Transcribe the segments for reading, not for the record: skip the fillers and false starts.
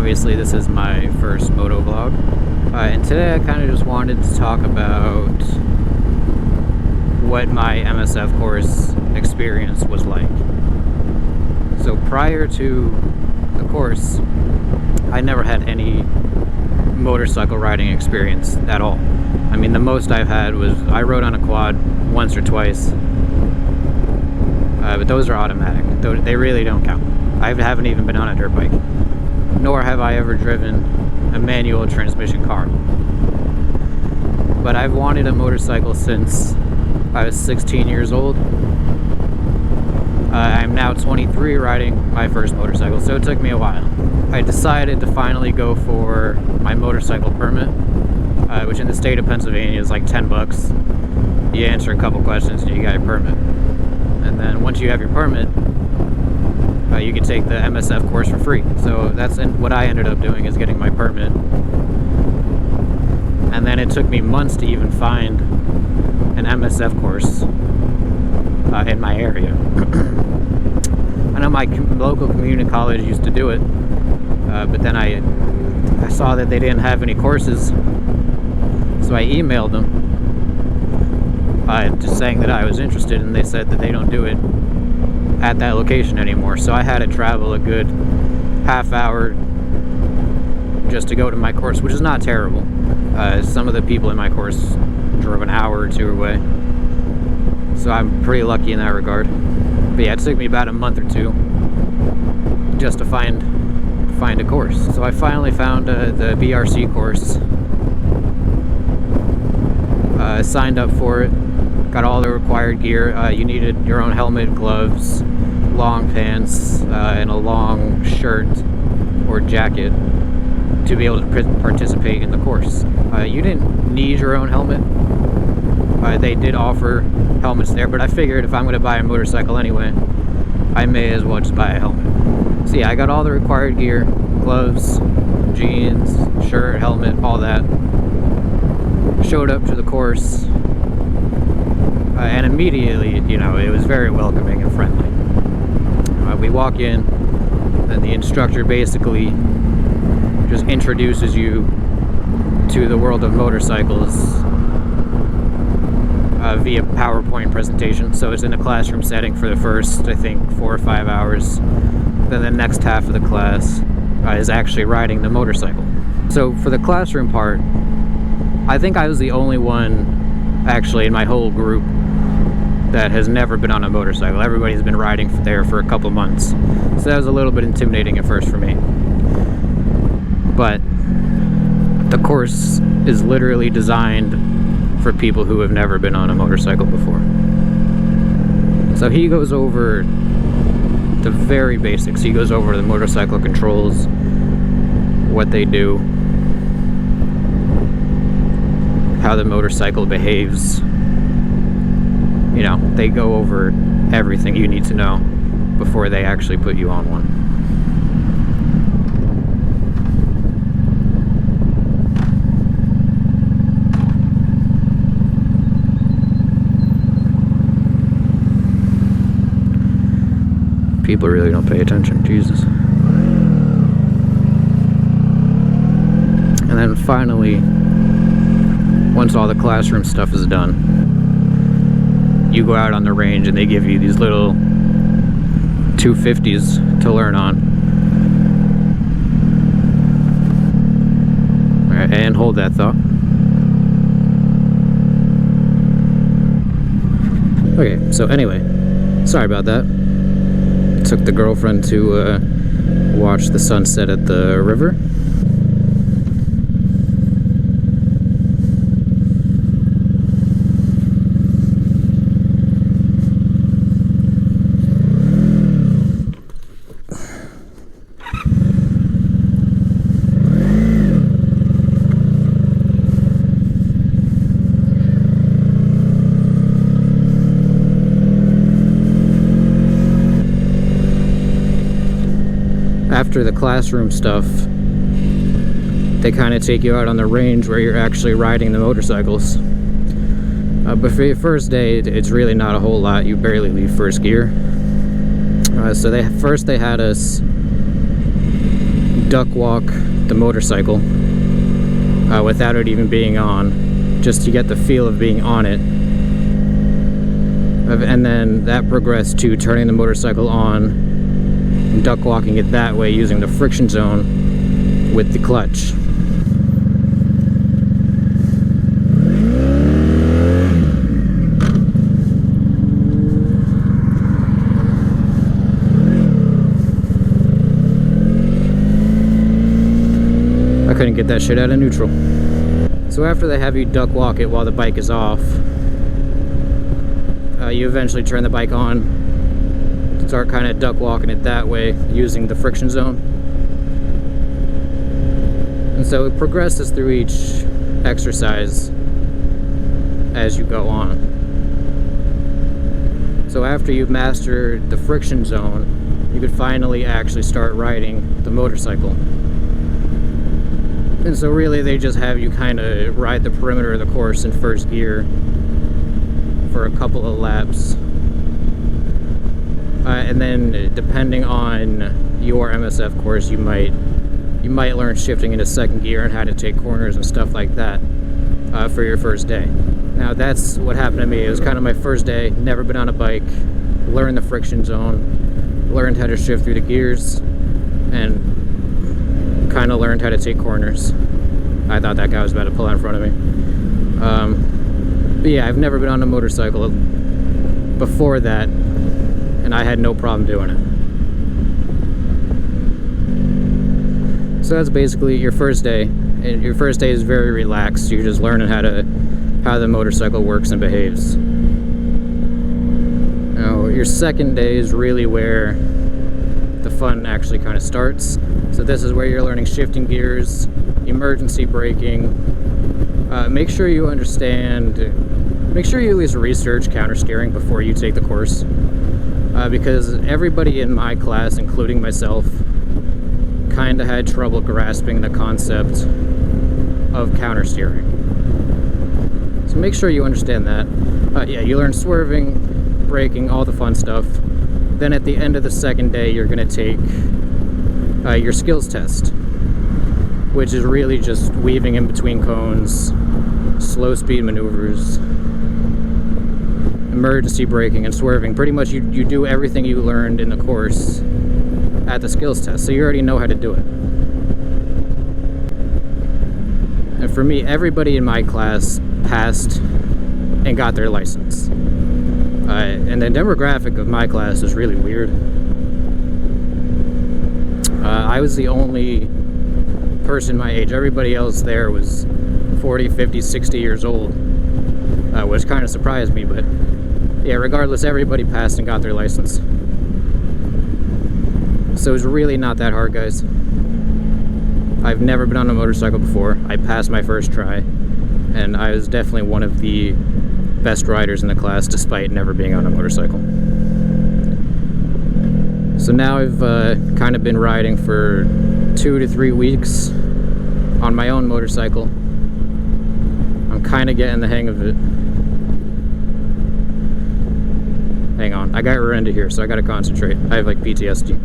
Obviously this is my first moto vlog, and today I kind of just wanted to talk about what my MSF course experience was like. So prior to the course, I never had any motorcycle riding experience at all. I mean, the most I've had was I rode on a quad once or twice, but those are automatic. They really don't count. I haven't even been on a dirt bike, nor have I ever driven a manual transmission car. But I've wanted a motorcycle since I was 16 years old. I'm now 23 riding my first motorcycle, so it took me a while. I decided to finally go for my motorcycle permit, which in the state of Pennsylvania is like 10 bucks. You answer a couple questions and you got a permit. And then once you have your permit, you can take the MSF course for free. So that's what I ended up doing, is getting my permit. And then it took me months to even find an MSF course in my area. I know my local community college used to do it, but then I saw that they didn't have any courses, so I emailed them just saying that I was interested, and they said that they don't do it at that location anymore. So I had to travel a good half hour just to go to my course, which is not terrible. Some of the people in my course drove an hour or two away, so I'm pretty lucky in that regard. But yeah, it took me about a month or two just to find a course. So I finally found the BRC course, signed up for it, got all the required gear. You needed your own helmet, gloves, long pants, and a long shirt or jacket to be able to participate in the course. You didn't need your own helmet. They did offer helmets there, but I figured if I'm going to buy a motorcycle anyway, I may as well just buy a helmet. So yeah, I got all the required gear, gloves, jeans, shirt, helmet, all that. Showed up to the course, and immediately, it was very welcoming and friendly. We walk in, and the instructor basically just introduces you to the world of motorcycles via PowerPoint presentation. So it's in a classroom setting for the first, I think, 4 or 5 hours. Then the next half of the class is actually riding the motorcycle. So for the classroom part, I think I was the only one actually in my whole group that has never been on a motorcycle. Everybody's been riding there for a couple months. So that was a little bit intimidating at first for me. But the course is literally designed for people who have never been on a motorcycle before. So he goes over the very basics. He goes over the motorcycle controls, what they do, how the motorcycle behaves. They go over everything you need to know before they actually put you on one. People really don't pay attention, Jesus. And then finally, once all the classroom stuff is done, you go out on the range and they give you these little 250s to learn on. Alright, and hold that thought. Okay, so anyway, sorry about that. Took the girlfriend to watch the sunset at the river. After the classroom stuff, they kind of take you out on the range where you're actually riding the motorcycles. But for your first day, it's really not a whole lot. You barely leave first gear. So they had us duck walk the motorcycle without it even being on, just to get the feel of being on it. And then that progressed to turning the motorcycle on and duck walking it that way using the friction zone with the clutch. I couldn't get that shit out of neutral. So after they have you duck walk it while the bike is off, you eventually turn the bike on, start kind of duck walking it that way using the friction zone. And so it progresses through each exercise as you go on. So after you've mastered the friction zone, you could finally actually start riding the motorcycle. And so really they just have you kind of ride the perimeter of the course in first gear for a couple of laps. And then depending on your MSF course, you might learn shifting into second gear and how to take corners and stuff like that for your first day. Now that's what happened to me. It was kind of my first day, never been on a bike, learned the friction zone, learned how to shift through the gears, and kind of learned how to take corners. I thought that guy was about to pull out in front of me. But yeah, I've never been on a motorcycle before that, and I had no problem doing it. So that's basically your first day, and your first day is very relaxed. You're just learning how the motorcycle works and behaves. Now, your second day is really where the fun actually kind of starts. So this is where you're learning shifting gears, emergency braking. Make sure you understand, make sure you at least research counter steering before you take the course. Because everybody in my class, including myself, kind of had trouble grasping the concept of counter steering. So make sure you understand that. Yeah, you learn swerving, braking, all the fun stuff. Then at the end of the second day, you're going to take your skills test, which is really just weaving in between cones, slow speed maneuvers, emergency braking, and swerving. Pretty much you do everything you learned in the course at the skills test, so you already know how to do it. And for me, everybody in my class passed and got their license. And the demographic of my class is really weird. I was the only person my age. Everybody else there was 40, 50, 60 years old, which kind of surprised me, but yeah, regardless, everybody passed and got their license. So it's really not that hard, guys. I've never been on a motorcycle before. I passed my first try, and I was definitely one of the best riders in the class despite never being on a motorcycle. So now I've kind of been riding for 2 to 3 weeks on my own motorcycle. I'm kind of getting the hang of it. Hang on, I got rear-ended here, so I gotta concentrate. I have like PTSD.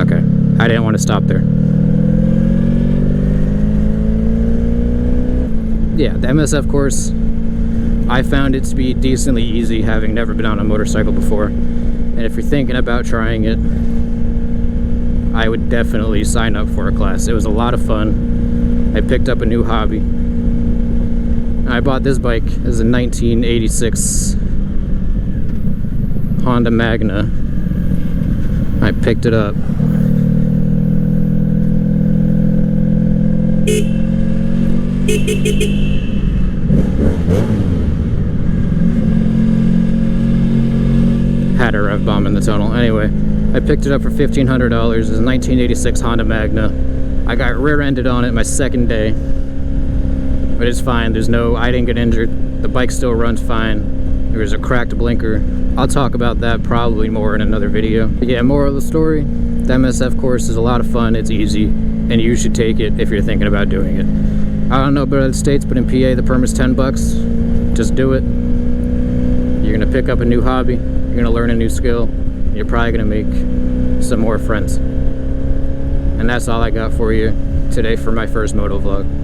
Okay, I didn't want to stop there. Yeah, the MSF course, I found it to be decently easy, having never been on a motorcycle before. And if you're thinking about trying it, I would definitely sign up for a class. It was a lot of fun. I picked up a new hobby. I bought this bike as a 1986 Honda Magna. I picked it up. Had a rev bomb in the tunnel. Anyway, I picked it up for $1,500. It was a 1986 Honda Magna. I got rear-ended on it my second day, but it's fine. I didn't get injured. The bike still runs fine. There was a cracked blinker. I'll talk about that probably more in another video. But yeah, moral of the story, the MSF course is a lot of fun. It's easy, and you should take it if you're thinking about doing it. I don't know about other states, but in PA the permit's $10. Just do it. You're gonna pick up a new hobby, you're gonna learn a new skill, and you're probably gonna make some more friends. And that's all I got for you today for my first moto vlog.